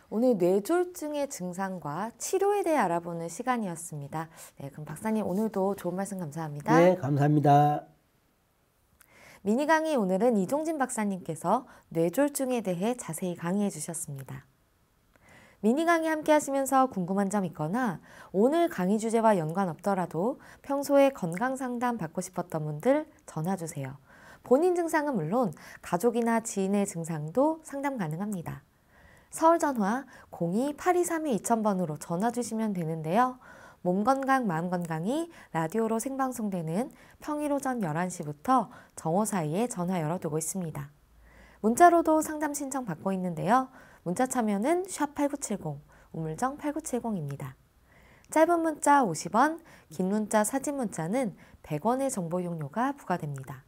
오늘 뇌졸중의 증상과 치료에 대해 알아보는 시간이었습니다. 네, 그럼 박사님 오늘도 좋은 말씀 감사합니다. 네, 감사합니다. 미니 강의 오늘은 이종진 박사님께서 뇌졸중에 대해 자세히 강의해 주셨습니다. 미니 강의 함께 하시면서 궁금한 점 있거나 오늘 강의 주제와 연관 없더라도 평소에 건강 상담 받고 싶었던 분들 전화 주세요. 본인 증상은 물론 가족이나 지인의 증상도 상담 가능합니다. 서울 전화 02-8232-2000번으로 전화 주시면 되는데요. 몸건강 마음건강이 라디오로 생방송되는 평일 오전 11시부터 정오 사이에 전화 열어두고 있습니다. 문자로도 상담 신청 받고 있는데요. 문자 참여는 샵8970, 우물정 8970입니다. 짧은 문자 50원, 긴 문자 사진 문자는 100원의 정보 용료가 부과됩니다.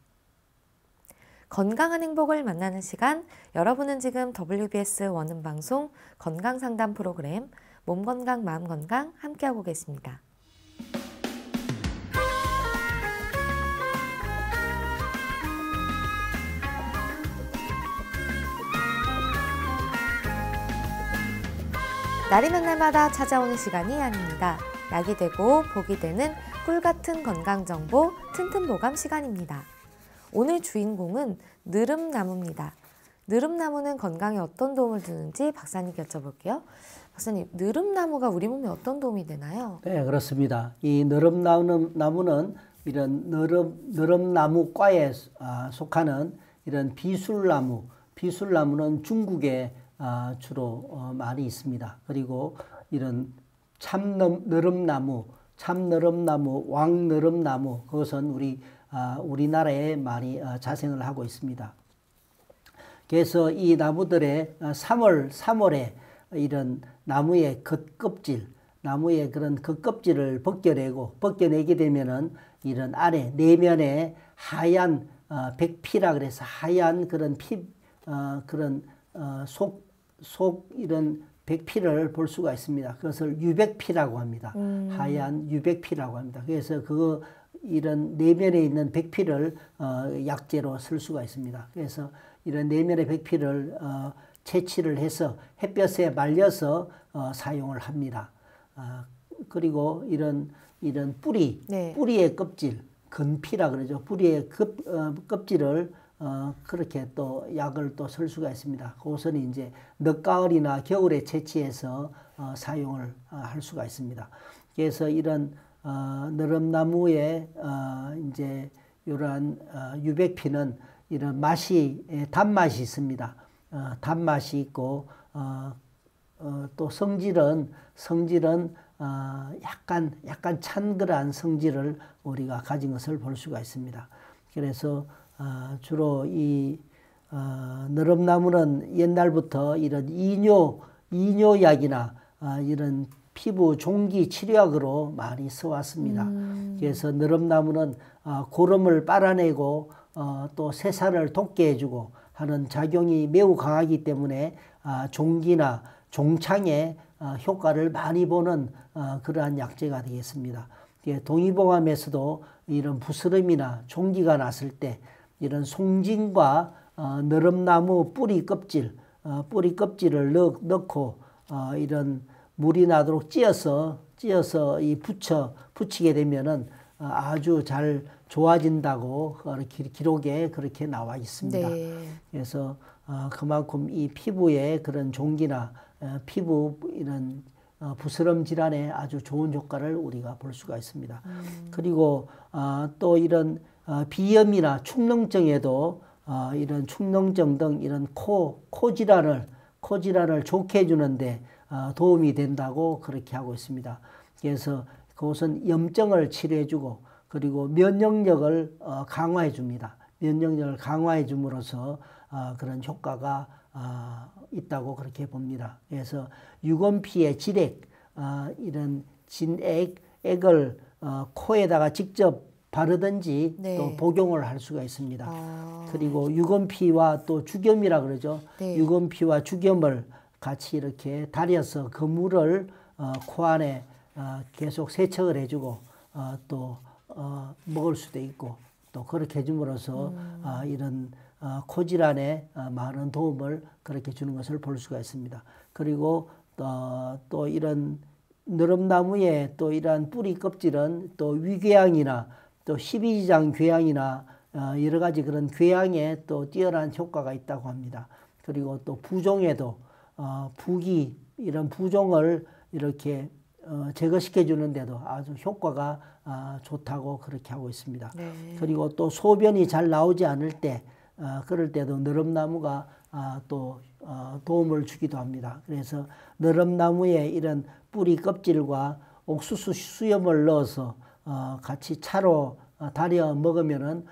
건강한 행복을 만나는 시간, 여러분은 지금 WBS 원음방송 건강상담 프로그램 몸건강 마음건강 함께하고 계십니다. 날이면 날마다 찾아오는 시간이 아닙니다. 약이 되고 복이 되는 꿀같은 건강정보 튼튼보감 시간입니다. 오늘 주인공은 느릅나무입니다. 느릅나무는 건강에 어떤 도움을 주는지 박사님께 여쭤볼게요. 박사님, 느릅나무가 우리 몸에 어떤 도움이 되나요? 네, 그렇습니다. 이 느릅나무는 이런 느릅나무과에 속하는 이런 비술나무는 중국에 주로 많이 있습니다. 그리고 이런 참느릅나무, 왕느릅나무 그것은 우리나라에 많이 자생을 하고 있습니다. 그래서 이 나무들의 3월에 이런 나무의 나무의 그런 겉껍질을 벗겨내게 되면은 이런 안에 내면에 하얀 백피라 그래서 하얀 그런 속 이런 백피를 볼 수가 있습니다. 그것을 유백피라고 합니다. 하얀 유백피라고 합니다. 그래서 이런 내면에 있는 백피를 약재로 쓸 수가 있습니다. 그래서 이런 내면의 백피를 채취를 해서 햇볕에 말려서 사용을 합니다. 그리고 이런 뿌리의 껍질, 건피라 그러죠. 뿌리의 껍질을 그렇게 또 약을 또 쓸 수가 있습니다. 그것은 이제 늦가을이나 겨울에 채취해서 사용을 할 수가 있습니다. 그래서 이런 느릅나무의 이제 이러한 유백피는 이런 단맛이 있습니다. 단맛이 있고 또 성질은 약간 찬그란 성질을 우리가 가진 것을 볼 수가 있습니다. 그래서 주로 이 느릅나무는 옛날부터 이런 이뇨약이나 이런 피부 종기 치료약으로 많이 써왔습니다. 그래서 느릅나무는 고름을 빨아내고 또 새살을 돋게 해주고 하는 작용이 매우 강하기 때문에 종기나 종창에 효과를 많이 보는 그러한 약재가 되겠습니다. 동의보감에서도 이런 부스럼이나 종기가 났을 때 이런 송진과 느릅나무 뿌리 껍질을 넣고 이런 물이 나도록 찧어서 붙이게 되면은 아주 잘 좋아진다고 기록에 그렇게 나와 있습니다. 네. 그래서 그만큼 이 피부의 그런 종기나 피부 이런 부스럼 질환에 아주 좋은 효과를 우리가 볼 수가 있습니다. 그리고 또 이런 비염이나 축농증에도 이런 축농증 등 이런 코 질환을 좋게 해주는데 도움이 된다고 그렇게 하고 있습니다. 그래서 그것은 염증을 치료해주고 그리고 면역력을 강화해 줍니다. 면역력을 강화해 줌으로써 그런 효과가 있다고 그렇게 봅니다. 그래서 유검피의 질액, 이런 액을 코에다가 직접 바르든지 네. 또 복용을 할 수가 있습니다. 그리고 유검피와 또 주겸이라 그러죠. 네. 유검피와 주겸을 같이 이렇게 달여서 그 물을 코 안에 계속 세척을 해주고 또 먹을 수도 있고 또 그렇게 해줌으로써 이런 코 질환에 많은 도움을 그렇게 주는 것을 볼 수가 있습니다. 그리고 또 이런 느릅나무의 또 이러한 뿌리 껍질은 또 위궤양이나 또 십이지장 궤양이나 여러 가지 그런 궤양에 또 뛰어난 효과가 있다고 합니다. 그리고 또 부종에도 부기 이런 부종을 이렇게 제거시켜 주는데도 아주 효과가 좋다고 그렇게 하고 있습니다. 네. 그리고 또 소변이 잘 나오지 않을 때 그럴 때도 느릅나무가 또 도움을 주기도 합니다. 그래서 느릅나무의 이런 뿌리 껍질과 옥수수 수염을 넣어서 같이 차로 달여 먹으면은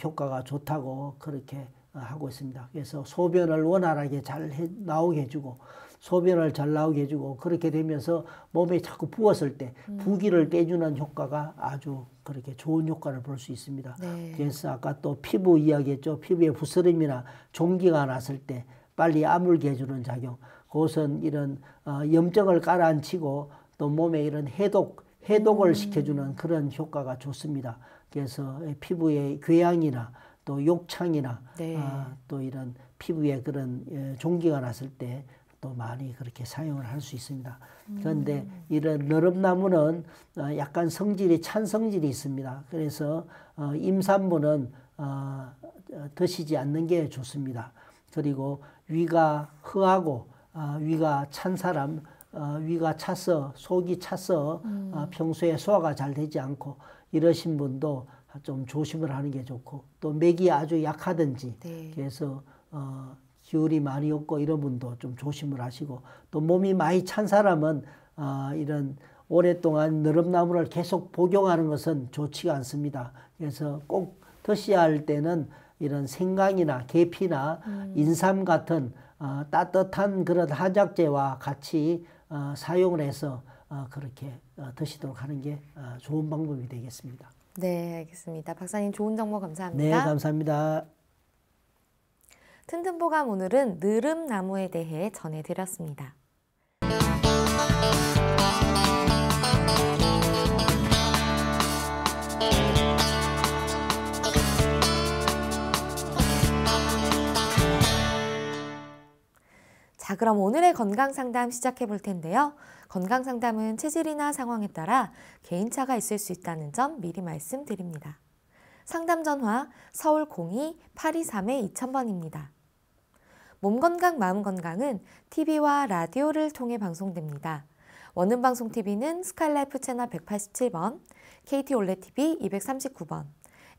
효과가 좋다고 그렇게 하고 있습니다. 그래서 소변을 원활하게 잘 나오게 해주고 소변을 잘 나오게 해주고 그렇게 되면서 몸에 자꾸 부었을 때 부기를 떼주는 효과가 아주 그렇게 좋은 효과를 볼 수 있습니다. 네. 그래서 아까 또 피부 이야기했죠. 피부에 부스럼이나 종기가 났을 때 빨리 아물게 해주는 작용. 그것은 이런 염증을 가라앉히고 또 몸에 이런 해독을 시켜주는 그런 효과가 좋습니다. 그래서 피부의 궤양이나 또 욕창이나 네. 또 이런 피부에 그런 종기가 났을 때 또 많이 그렇게 사용을 할 수 있습니다. 그런데 이런 느릅나무는 약간 성질이 찬 성질이 있습니다. 그래서 임산부는 드시지 않는 게 좋습니다. 그리고 위가 허하고 위가 찬 사람, 위가 차서 속이 차서 평소에 소화가 잘 되지 않고 이러신 분도 좀 조심을 하는 게 좋고 또 맥이 아주 약하든지 네. 그래서 기울이 많이 없고 이런 분도 좀 조심을 하시고 또 몸이 많이 찬 사람은 이런 오랫동안 느릅나무를 계속 복용하는 것은 좋지가 않습니다. 그래서 꼭 드셔야 할 때는 이런 생강이나 계피나 인삼 같은 따뜻한 그런 한약재와 같이 사용을 해서 그렇게 드시도록 하는 게 좋은 방법이 되겠습니다. 네, 알겠습니다. 박사님 좋은 정보 네, 감사합니다. 감사합니다. 튼튼보감 오늘은 느릅나무에 대해 전해드렸습니다. 자, 그럼 오늘의 건강상담 시작해 볼 텐데요. 건강상담은 체질이나 상황에 따라 개인차가 있을 수 있다는 점 미리 말씀드립니다. 상담 전화 서울 02-823-2000번입니다. 몸건강 마음건강은 TV와 라디오를 통해 방송됩니다. 원음방송TV는 스카이라이프 채널 187번, KT올레TV 239번,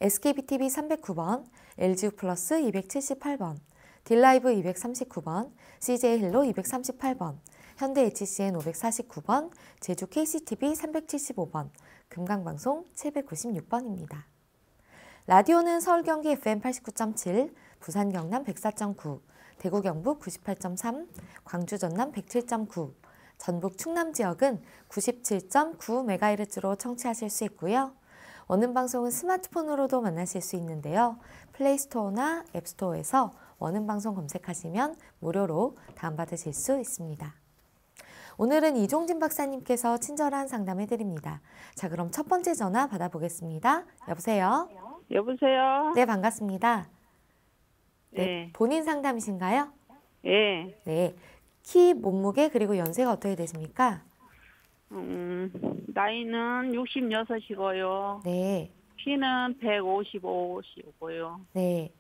SKBTV 309번, LGU 플러스 278번, 딜라이브 239번, CJ힐로 238번, 현대 HCN 549번, 제주 KCTV 375번, 금강방송 796번입니다. 라디오는 서울 경기 FM 89.7, 부산 경남 104.9, 대구 경북 98.3, 광주 전남 107.9, 전북 충남 지역은 97.9MHz로 청취하실 수 있고요. 원음방송은 스마트폰으로도 만나실 수 있는데요. 플레이스토어나 앱스토어에서 원음방송 검색하시면 무료로 다운받으실 수 있습니다. 오늘은 이종진 박사님께서 친절한 상담해드립니다. 자, 그럼 첫 번째 전화 받아보겠습니다. 여보세요? 여보세요? 네, 반갑습니다. 네. 본인 상담이신가요? 예. 네. 키, 몸무게, 그리고 연세가 어떻게 되십니까? 나이는 66이고요. 네. 키는 155시고요. 네.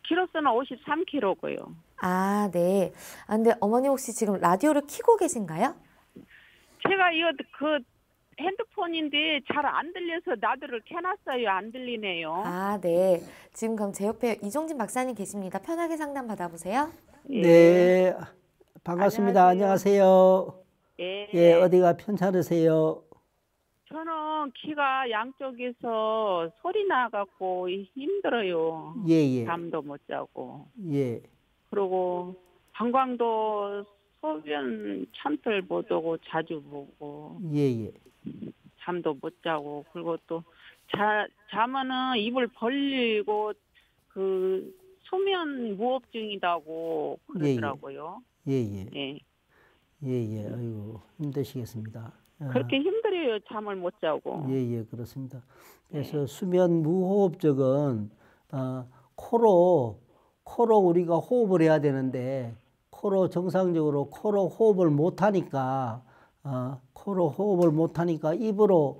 키로수는 53kg고요. 아, 네. 아, 근데 어머니 혹시 지금 라디오를 켜고 계신가요? 제가 이거 핸드폰인데 잘 안 들려서 라디오를 켜놨어요. 안 들리네요. 아, 네. 지금 그럼 제 옆에 이종진 박사님 계십니다. 편하게 상담 받아보세요. 예. 네, 반갑습니다. 안녕하세요. 예. 예, 어디가 편찮으세요? 저는 귀가 양쪽에서 소리 나갖고 힘들어요. 예, 예, 잠도 못 자고. 예, 그리고 방광도 소변 참들 못 오고 자주 보고 예, 예, 잠도 못 자고. 그리고 또 자면은 입을 벌리고 그 수면 무호흡증이라고 그러더라고요. 예, 예, 예. 예, 예, 아이고, 힘드시겠습니다. 그렇게 힘들어요. 잠을 못 자고. 예, 예, 그렇습니다. 그래서 수면 무호흡증은 코로 우리가 호흡을 해야 되는데 코로 정상적으로 코로 호흡을 못 하니까 코로 호흡을 못 하니까 입으로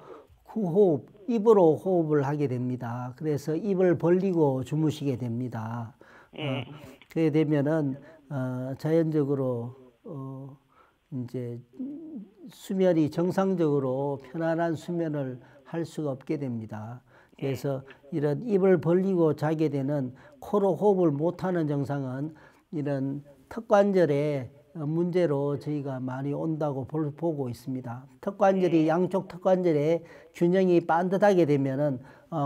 호흡을 하게 됩니다. 그래서 입을 벌리고 주무시게 됩니다. 예. 그래 되면은 자연적으로 이제 수면이 정상적으로 편안한 수면을 할 수가 없게 됩니다. 그래서 이런 입을 벌리고 자게 되는 코로 호흡을 못하는 증상은 이런 턱관절의 문제로 저희가 많이 온다고 보고 있습니다. 턱관절이 양쪽 턱관절의 균형이 반듯하게 되면은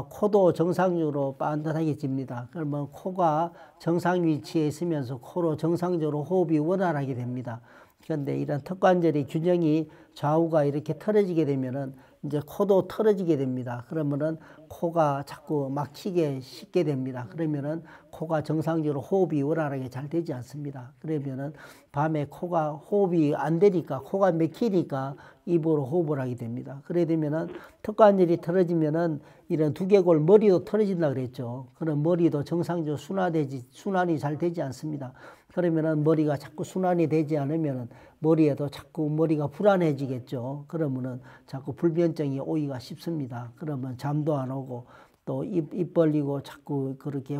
코도 정상적으로 반듯하게집니다. 그러면 코가 정상 위치에 있으면서 코로 정상적으로 호흡이 원활하게 됩니다. 그런데 이런 턱관절의 균형이 좌우가 이렇게 틀어지게 되면은 이제 코도 틀어지게 됩니다. 그러면은 코가 자꾸 막히게 쉽게 됩니다. 그러면은 코가 정상적으로 호흡이 원활하게 잘 되지 않습니다. 그러면은 밤에 코가 호흡이 안 되니까 코가 막히니까 입으로 호흡을 하게 됩니다. 그래 되면은 턱관절이 틀어지면은 이런 두개골 머리도 틀어진다 그랬죠. 그럼 머리도 정상적으로 순환이 잘 되지 않습니다. 그러면은 머리가 자꾸 순환이 되지 않으면은 머리에도 자꾸 머리가 불안해지겠죠. 그러면은 자꾸 불면증이 오기가 쉽습니다. 그러면 잠도 안 오고 또 입 벌리고 자꾸 그렇게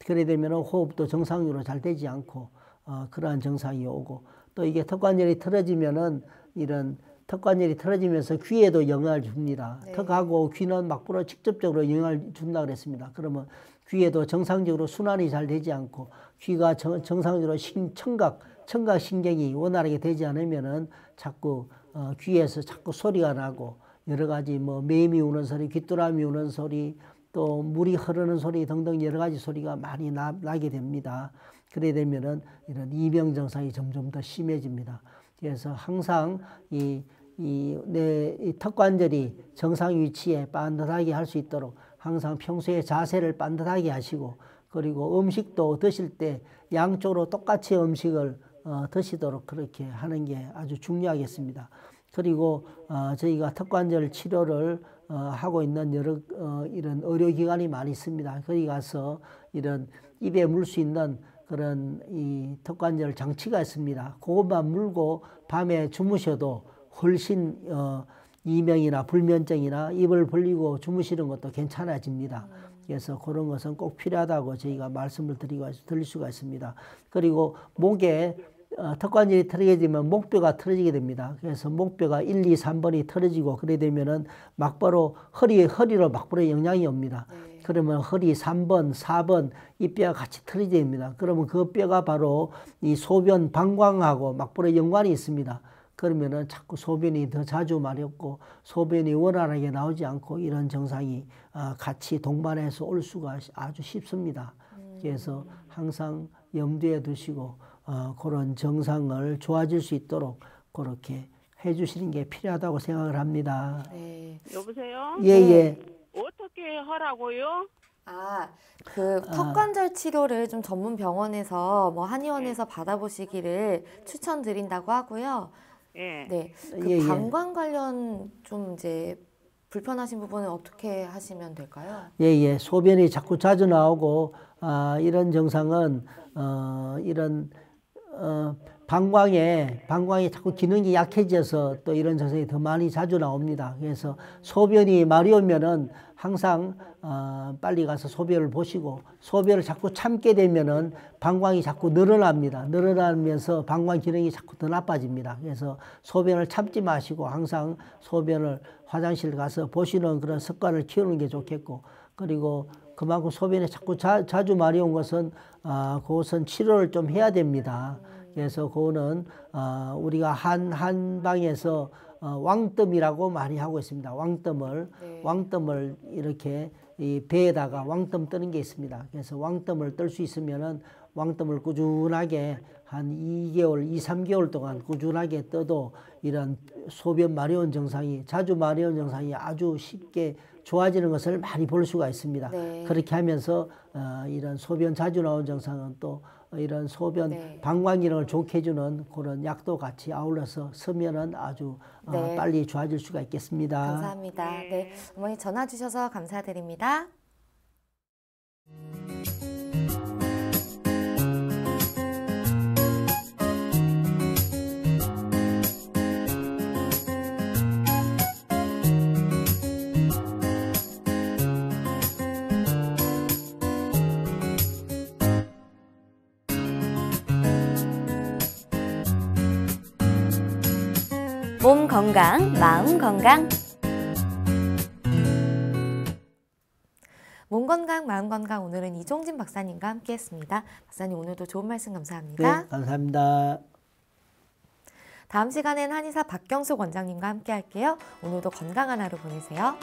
그래 되면은 호흡도 정상적으로 잘 되지 않고 그러한 증상이 오고 또 이게 턱관절이 틀어지면은 이런 턱관절이 틀어지면서 귀에도 영향을 줍니다. 네. 턱하고 귀는 막부로 직접적으로 영향을 준다 그랬습니다. 그러면 귀에도 정상적으로 순환이 잘 되지 않고 귀가 정상적으로 청각 신경이 원활하게 되지 않으면은 자꾸 귀에서 자꾸 소리가 나고 여러 가지 뭐 매미 우는 소리, 귀뚜라미 우는 소리, 또 물이 흐르는 소리 등등 여러 가지 소리가 많이 나게 됩니다. 그래 되면은 이런 이명 증상이 점점 더 심해집니다. 그래서 항상 이 턱관절이 정상 위치에 반듯하게 할 수 있도록 항상 평소에 자세를 반듯하게 하시고 그리고 음식도 드실 때 양쪽으로 똑같이 음식을 드시도록 그렇게 하는 게 아주 중요하겠습니다. 그리고 저희가 턱관절 치료를 하고 있는 여러 이런 의료기관이 많이 있습니다. 거기 가서 이런 입에 물 수 있는 그런 이 턱관절 장치가 있습니다. 그것만 물고 밤에 주무셔도 훨씬 이명이나 불면증이나 입을 벌리고 주무시는 것도 괜찮아집니다. 그래서 그런 것은 꼭 필요하다고 저희가 말씀을 드릴 수가 있습니다. 그리고 목에 턱관절이 틀어지게 되면 목뼈가 틀어지게 됩니다. 그래서 목뼈가 1, 2, 3번이 틀어지고 그래 되면은 막바로 허리로 막바로 영향이 옵니다. 네. 그러면 허리 3번, 4번 이 뼈가 같이 틀어지게 됩니다. 그러면 그 뼈가 바로 이 소변 방광하고 막바로 연관이 있습니다. 그러면은 자꾸 소변이 더 자주 마렵고 소변이 원활하게 나오지 않고 이런 증상이 같이 동반해서 올 수가 아주 쉽습니다. 그래서 항상 염두에 두시고 그런 증상을 좋아질 수 있도록 그렇게 해주시는 게 필요하다고 생각을 합니다. 네. 여보세요? 예. 어떻게 하라고요? 그 턱관절 치료를 좀 전문 병원에서 뭐 한의원에서 받아보시기를 추천드린다고 하고요. 예. 네. 그 예. 방광 관련 좀 이제 불편하신 부분은 어떻게 하시면 될까요? 예. 소변이 자꾸 자주 나오고 이런 증상은 이런 방광이 자꾸 기능이 약해져서 또 이런 증상이 더 많이 자주 나옵니다. 그래서 소변이 마려우면은 항상 빨리 가서 소변을 보시고, 소변을 자꾸 참게 되면은 방광이 자꾸 늘어납니다. 늘어나면서 방광 기능이 자꾸 더 나빠집니다. 그래서 소변을 참지 마시고 항상 소변을 화장실 가서 보시는 그런 습관을 키우는 게 좋겠고, 그리고 그만큼 소변이 자꾸 자주 마려운 것은 그것은 치료를 좀 해야 됩니다. 그래서 그거는 우리가 한 방에서 왕뜸이라고 많이 하고 있습니다. 왕뜸을 이렇게 이 배에다가 왕뜸 뜨는 게 있습니다. 그래서 왕뜸을 뜰 수 있으면은 왕뜸을 꾸준하게 한 2개월, 3개월 동안 꾸준하게 떠도 이런 소변 마려운 증상이, 자주 마려운 증상이 아주 쉽게 좋아지는 것을 많이 볼 수가 있습니다. 네. 그렇게 하면서 이런 소변 자주 나오는 증상은 또 이런 소변 네. 방광 기능을 좋게 해주는 그런 약도 같이 아울러서 쓰면은 아주 네. 빨리 좋아질 수가 있겠습니다. 감사합니다. 네, 어머니 전화 주셔서 감사드립니다. 몸 건강, 마음 건강. 몸 건강, 마음 건강, 오늘은 이종진 박사님과 함께했습니다. 박사님 오늘도 좋은 말씀 감사합니다. 네, 감사합니다. 다음 시간엔 한의사 박경숙 원장님과 함께 할게요. 오늘도 건강한 하루 보내세요.